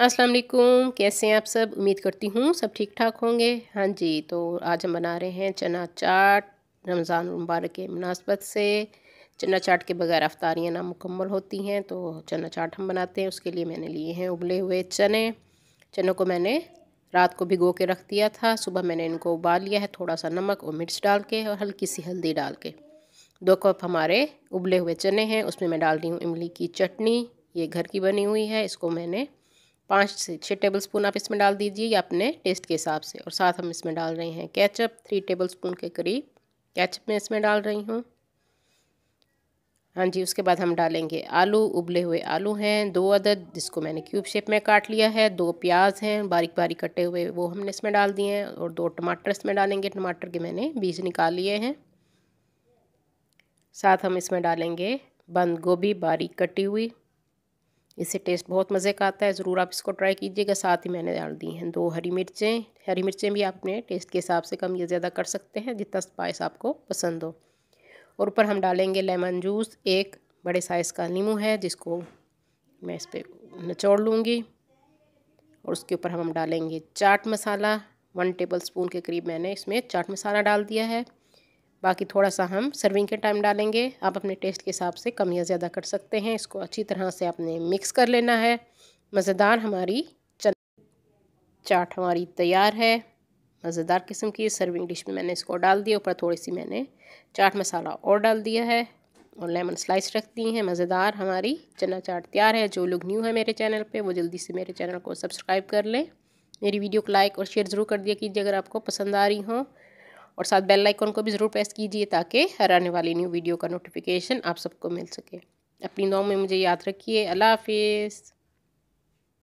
अस्सलाम वालेकुम, कैसे हैं आप सब। उम्मीद करती हूँ सब ठीक ठाक होंगे। हाँ जी, तो आज हम बना रहे हैं चना चाट। रमज़ान मुबारक के मुनासबत से चना चाट के बगैर अफ्तारियाँ नामुकम्मल होती हैं, तो चना चाट हम बनाते हैं। उसके लिए मैंने लिए हैं उबले हुए चने। चनों को मैंने रात को भिगो के रख दिया था। सुबह मैंने इनको उबाल लिया है, थोड़ा सा नमक और मिर्च डाल के और हल्की सी हल्दी डाल के। 2 कप हमारे उबले हुए चने हैं, उसमें मैं डाल रही हूँ इमली की चटनी। ये घर की बनी हुई है। इसको मैंने 5 से 6 टेबलस्पून आप इसमें डाल दीजिए या अपने टेस्ट के हिसाब से। और साथ हम इसमें डाल रहे हैं केचप, 3 टेबलस्पून के करीब केचप मैं इसमें डाल रही हूँ। हाँ जी, उसके बाद हम डालेंगे आलू। उबले हुए आलू हैं 2 अदद, जिसको मैंने क्यूब शेप में काट लिया है। 2 प्याज हैं बारीक बारीक कटे हुए, वो हमने इसमें डाल दिए हैं। और 2 टमाटर इसमें डालेंगे। टमाटर के मैंने बीज निकाल लिए हैं। साथ हम इसमें डालेंगे बंद गोभी बारीक कटी हुई। इससे टेस्ट बहुत मज़े का आता है, ज़रूर आप इसको ट्राई कीजिएगा। साथ ही मैंने डाल दी हैं 2 हरी मिर्चें। हरी मिर्चें भी आप अपने टेस्ट के हिसाब से कम या ज़्यादा कर सकते हैं, जितना स्पाइस आपको पसंद हो। और ऊपर हम डालेंगे लेमन जूस। 1 बड़े साइज़ का नींबू है, जिसको मैं इस पर निचोड़ लूँगी। और उसके ऊपर हम डालेंगे चाट मसाला। 1 टेबलस्पून के करीब मैंने इसमें चाट मसाला डाल दिया है। बाकी थोड़ा सा हम सर्विंग के टाइम डालेंगे, आप अपने टेस्ट के हिसाब से कम या ज़्यादा कर सकते हैं। इसको अच्छी तरह से आपने मिक्स कर लेना है। मज़ेदार हमारी चना चाट हमारी तैयार है। मज़ेदार किस्म की सर्विंग डिश में मैंने इसको डाल दिया। ऊपर थोड़ी सी मैंने चाट मसाला और डाल दिया है और लेमन स्लाइस रख दी हैं। मज़ेदार हमारी चना चाट तैयार है। जो लोग न्यू है मेरे चैनल पे, वो जल्दी से मेरे चैनल को सब्सक्राइब कर लें। मेरी वीडियो को लाइक और शेयर ज़रूर कर दिया कीजिए अगर आपको पसंद आ रही हो। और साथ बेल आइकन को भी ज़रूर प्रेस कीजिए, ताकि हर आने वाली न्यू वीडियो का नोटिफिकेशन आप सबको मिल सके। अपनी दुआओं में मुझे याद रखिए। अल्लाह हाफिज़।